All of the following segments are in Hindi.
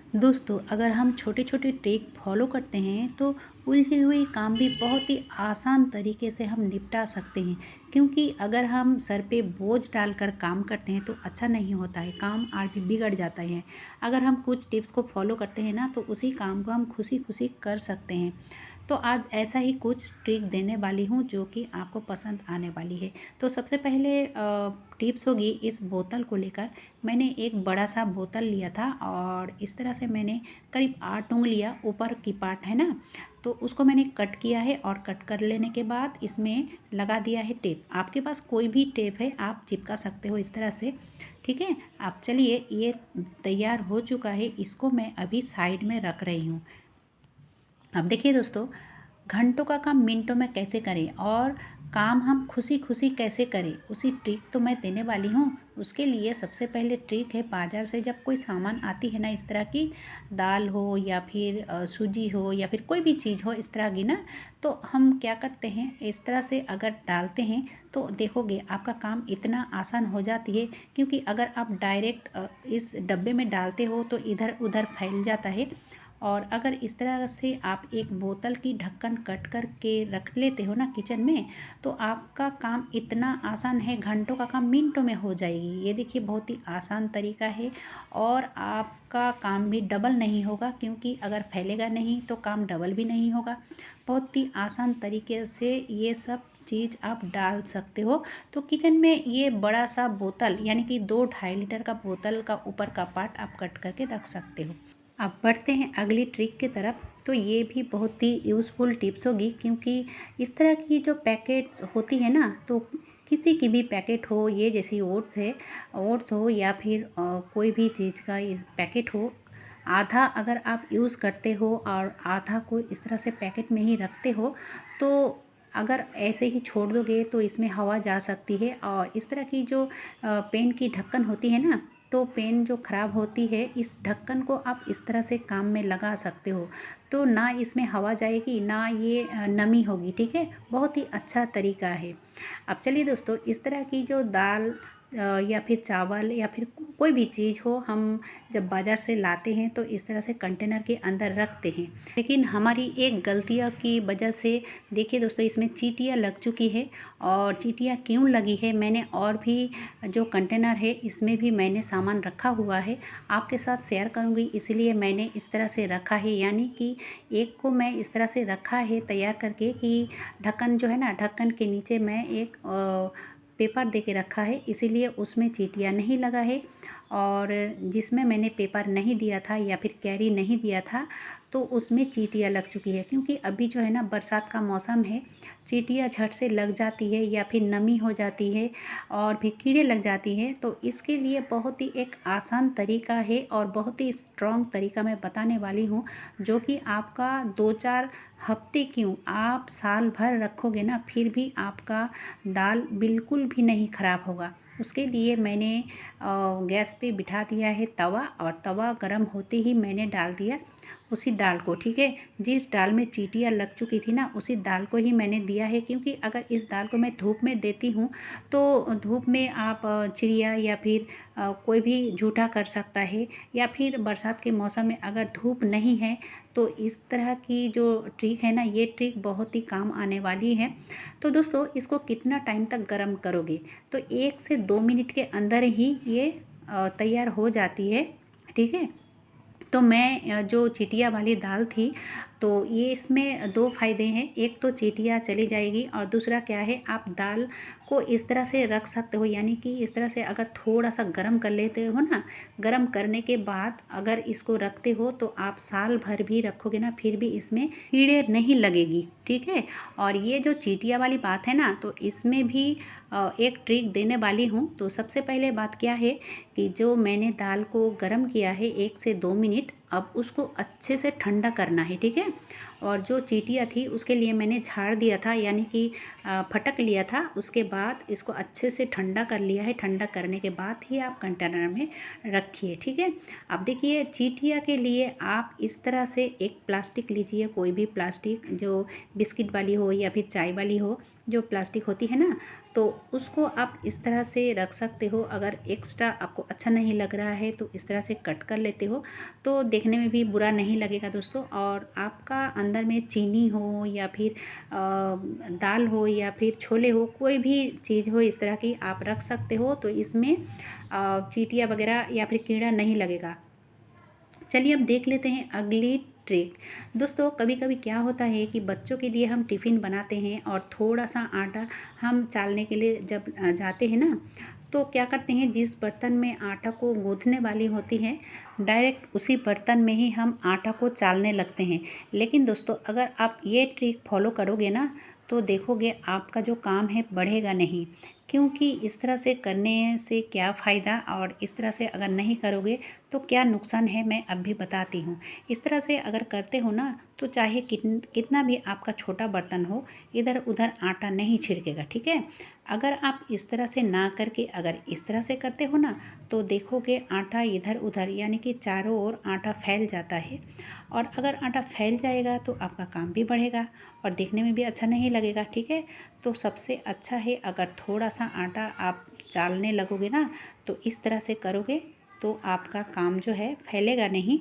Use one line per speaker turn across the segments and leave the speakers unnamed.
दोस्तों, अगर हम छोटे-छोटे ट्रिक फॉलो करते हैं तो उलझी हुई काम भी बहुत ही आसान तरीके से हम निपटा सकते हैं। क्योंकि अगर हम सर पे बोझ डालकर काम करते हैं तो अच्छा नहीं होता है, काम आगे बिगड़ जाता है। अगर हम कुछ टिप्स को फॉलो करते हैं ना तो उसी काम को हम खुशी-खुशी कर सकते हैं। तो आज ऐसा ही कुछ ट्रिक देने वाली हूँ जो कि आपको पसंद आने वाली है। तो सबसे पहले टिप्स होगी इस बोतल को लेकर। मैंने एक बड़ा सा बोतल लिया था और इस तरह से मैंने करीब 8 उंगलियाँ ऊपर की पार्ट है ना, तो उसको मैंने कट किया है और कट कर लेने के बाद इसमें लगा दिया है टेप। आपके पास कोई भी टेप है आप चिपका सकते हो इस तरह से, ठीक है। अब चलिए ये तैयार हो चुका है, इसको मैं अभी साइड में रख रही हूँ। अब देखिए दोस्तों, घंटों का काम मिनटों में कैसे करें और काम हम खुशी खुशी कैसे करें, उसी ट्रिक तो मैं देने वाली हूँ। उसके लिए सबसे पहले ट्रिक है, बाज़ार से जब कोई सामान आती है ना, इस तरह की दाल हो या फिर सूजी हो या फिर कोई भी चीज़ हो इस तरह की ना, तो हम क्या करते हैं इस तरह से अगर डालते हैं तो देखोगे आपका काम इतना आसान हो जाती है। क्योंकि अगर आप डायरेक्ट इस डब्बे में डालते हो तो इधर उधर फैल जाता है। और अगर इस तरह से आप एक बोतल की ढक्कन कट कर के रख लेते हो ना किचन में, तो आपका काम इतना आसान है, घंटों का काम मिनटों में हो जाएगी। ये देखिए बहुत ही आसान तरीका है और आपका काम भी डबल नहीं होगा, क्योंकि अगर फैलेगा नहीं तो काम डबल भी नहीं होगा। बहुत ही आसान तरीके से ये सब चीज़ आप डाल सकते हो। तो किचन में ये बड़ा सा बोतल यानी कि 2-2.5 लीटर का बोतल का ऊपर का पार्ट आप कट करके रख सकते हो। अब बढ़ते हैं अगली ट्रिक की तरफ। तो ये भी बहुत ही यूज़फुल टिप्स होगी, क्योंकि इस तरह की जो पैकेट्स होती है ना, तो किसी की भी पैकेट हो, ये जैसी ओट्स है, ओट्स हो या फिर कोई भी चीज़ का इस पैकेट हो, आधा अगर आप यूज़ करते हो और आधा को इस तरह से पैकेट में ही रखते हो, तो अगर ऐसे ही छोड़ दोगे तो इसमें हवा जा सकती है। और इस तरह की जो पेन की ढक्कन होती है ना, तो पेन जो ख़राब होती है, इस ढक्कन को आप इस तरह से काम में लगा सकते हो। तो ना इसमें हवा जाएगी ना ये नमी होगी, ठीक है। बहुत ही अच्छा तरीका है। अब चलिए दोस्तों, इस तरह की जो दाल या फिर चावल या फिर कोई भी चीज़ हो, हम जब बाज़ार से लाते हैं तो इस तरह से कंटेनर के अंदर रखते हैं। लेकिन हमारी एक गलतियों की वजह से देखिए दोस्तों, इसमें चींटियाँ लग चुकी है। और चींटियाँ क्यों लगी है, मैंने और भी जो कंटेनर है इसमें भी मैंने सामान रखा हुआ है, आपके साथ शेयर करूंगी, इसलिए मैंने इस तरह से रखा है। यानी कि एक को मैं इस तरह से रखा है तैयार करके कि ढक्कन जो है ना, ढक्कन के नीचे मैं एक पेपर दे के रखा है, इसीलिए उसमें चींटियाँ नहीं लगा है। और जिसमें मैंने पेपर नहीं दिया था या फिर कैरी नहीं दिया था, तो उसमें चींटियाँ लग चुकी है। क्योंकि अभी जो है ना बरसात का मौसम है, चींटियाँ झट से लग जाती है या फिर नमी हो जाती है और फिर कीड़े लग जाती हैं। तो इसके लिए बहुत ही एक आसान तरीका है और बहुत ही स्ट्रॉन्ग तरीका मैं बताने वाली हूँ, जो कि आपका 2-4 हफ्ते क्यों, आप साल भर रखोगे ना, फिर भी आपका दाल बिल्कुल भी नहीं ख़राब होगा। उसके लिए मैंने गैस पे बिठा दिया है तवा, और तवा गरम होते ही मैंने डाल दिया उसी दाल को, ठीक है। जिस दाल में चींटियाँ लग चुकी थी ना, उसी दाल को ही मैंने दिया है। क्योंकि अगर इस दाल को मैं धूप में देती हूँ तो धूप में आप चिड़िया या फिर कोई भी झूठा कर सकता है। या फिर बरसात के मौसम में अगर धूप नहीं है तो इस तरह की जो ट्रिक है ना, ये ट्रिक बहुत ही काम आने वाली है। तो दोस्तों, इसको कितना टाइम तक गर्म करोगे, तो 1 से 2 मिनट के अंदर ही ये तैयार हो जाती है, ठीक है। तो मैं जो चिटिया वाली दाल थी, तो ये इसमें 2 फ़ायदे हैं। एक तो चींटियाँ चली जाएगी और दूसरा क्या है, आप दाल को इस तरह से रख सकते हो, यानी कि इस तरह से अगर थोड़ा-सा गरम कर लेते हो ना, गरम करने के बाद अगर इसको रखते हो तो आप साल भर भी रखोगे ना, फिर भी इसमें कीड़े नहीं लगेगी, ठीक है। और ये जो चींटियाँ वाली बात है ना, तो इसमें भी एक ट्रिक देने वाली हूँ। तो सबसे पहले बात क्या है कि जो मैंने दाल को गरम किया है 1 से 2 मिनट, अब उसको अच्छे से ठंडा करना है, ठीक है। और जो चींटियाँ थी उसके लिए मैंने झाड़ दिया था, यानी कि फटक लिया था। उसके बाद इसको अच्छे से ठंडा कर लिया है। ठंडा करने के बाद ही आप कंटेनर में रखिए, ठीक है। अब देखिए, चींटियाँ के लिए आप इस तरह से एक प्लास्टिक लीजिए, कोई भी प्लास्टिक जो बिस्किट वाली हो या फिर चाय वाली हो, जो प्लास्टिक होती है ना, तो उसको आप इस तरह से रख सकते हो। अगर एक्स्ट्रा आपको अच्छा नहीं लग रहा है तो इस तरह से कट कर लेते हो, तो देखने में भी बुरा नहीं लगेगा दोस्तों। और आपका अंदर में चीनी हो या फिर दाल हो या फिर छोले हो, कोई भी चीज़ हो इस तरह की आप रख सकते हो, तो इसमें चींटियाँ वगैरह या फिर कीड़ा नहीं लगेगा। चलिए अब देख लेते हैं अगली ट्रिक। दोस्तों कभी कभी क्या होता है कि बच्चों के लिए हम टिफ़िन बनाते हैं और थोड़ा सा आटा हम चालने के लिए जब जाते हैं ना, तो क्या करते हैं, जिस बर्तन में आटा को गूँथने वाली होती है, डायरेक्ट उसी बर्तन में ही हम आटा को चालने लगते हैं। लेकिन दोस्तों अगर आप ये ट्रिक फॉलो करोगे ना, तो देखोगे आपका जो काम है बढ़ेगा नहीं। क्योंकि इस तरह से करने से क्या फ़ायदा और इस तरह से अगर नहीं करोगे तो क्या नुकसान है, मैं अब भी बताती हूँ। इस तरह से अगर करते हो ना, तो चाहे कितना भी आपका छोटा बर्तन हो, इधर उधर आटा नहीं छिड़केगा, ठीक है। अगर आप इस तरह से ना करके अगर इस तरह से करते हो ना, तो देखोगे आटा इधर उधर यानी कि चारों ओर आटा फैल जाता है। और अगर आटा फैल जाएगा तो आपका काम भी बढ़ेगा और देखने में भी अच्छा नहीं लगेगा, ठीक है। तो सबसे अच्छा है अगर थोड़ा सा आटा आप चालने लगोगे ना, तो इस तरह से करोगे तो आपका काम जो है फैलेगा नहीं,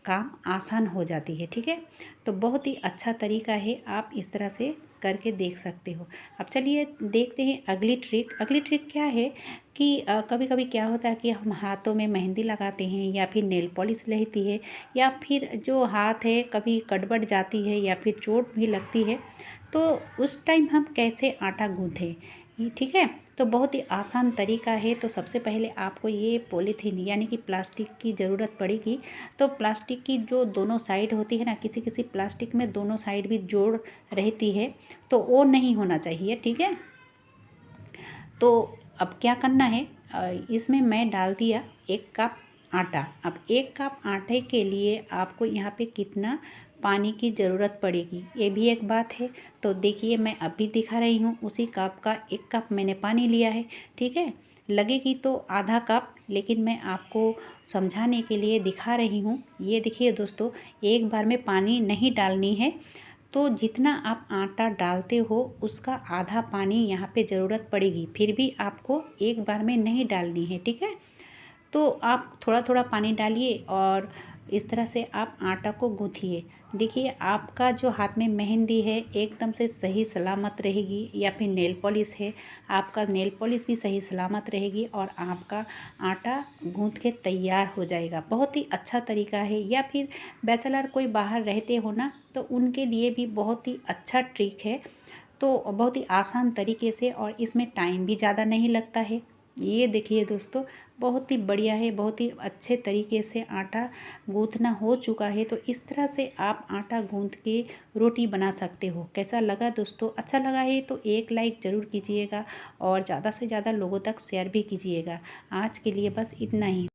काम आसान हो जाती है, ठीक है। तो बहुत ही अच्छा तरीका है, आप इस तरह से करके देख सकते हो। अब चलिए देखते हैं अगली ट्रिक। अगली ट्रिक क्या है कि कभी कभी क्या होता है कि हम हाथों में मेहंदी लगाते हैं या फिर नेल पॉलिश रहती है, या फिर जो हाथ है कभी कटबट जाती है या फिर चोट भी लगती है, तो उस टाइम हम कैसे आटा गूँथें, ये ठीक है। तो बहुत ही आसान तरीका है। तो सबसे पहले आपको ये पॉलीथीन यानी कि प्लास्टिक की ज़रूरत पड़ेगी। तो प्लास्टिक की जो दोनों साइड होती है ना, किसी किसी प्लास्टिक में दोनों साइड भी जोड़ रहती है, तो वो नहीं होना चाहिए, ठीक है। तो अब क्या करना है, इसमें मैं डाल दिया 1 कप आटा। अब 1 कप आटे के लिए आपको यहाँ पे कितना पानी की ज़रूरत पड़ेगी, ये भी एक बात है। तो देखिए मैं अभी दिखा रही हूँ, उसी कप का 1 कप मैंने पानी लिया है, ठीक है। लगेगी तो आधा कप, लेकिन मैं आपको समझाने के लिए दिखा रही हूँ। ये देखिए दोस्तों, एक बार में पानी नहीं डालनी है। तो जितना आप आटा डालते हो उसका आधा पानी यहाँ पे ज़रूरत पड़ेगी, फिर भी आपको एक बार में नहीं डालनी है, ठीक है। तो आप थोड़ा थोड़ा पानी डालिए और इस तरह से आप आटा को गूँथिए। देखिए आपका जो हाथ में मेहंदी है एकदम से सही सलामत रहेगी, या फिर नेल पॉलिश है, आपका नेल पॉलिश भी सही सलामत रहेगी और आपका आटा गूँथ के तैयार हो जाएगा। बहुत ही अच्छा तरीका है। या फिर बैचलर कोई बाहर रहते हो ना, तो उनके लिए भी बहुत ही अच्छा ट्रिक है। तो बहुत ही आसान तरीके से, और इसमें टाइम भी ज़्यादा नहीं लगता है। ये देखिए दोस्तों, बहुत ही बढ़िया है, बहुत ही अच्छे तरीके से आटा गूँथना हो चुका है। तो इस तरह से आप आटा गूँथ के रोटी बना सकते हो। कैसा लगा दोस्तों? अच्छा लगा है तो एक लाइक ज़रूर कीजिएगा और ज़्यादा से ज़्यादा लोगों तक शेयर भी कीजिएगा। आज के लिए बस इतना ही।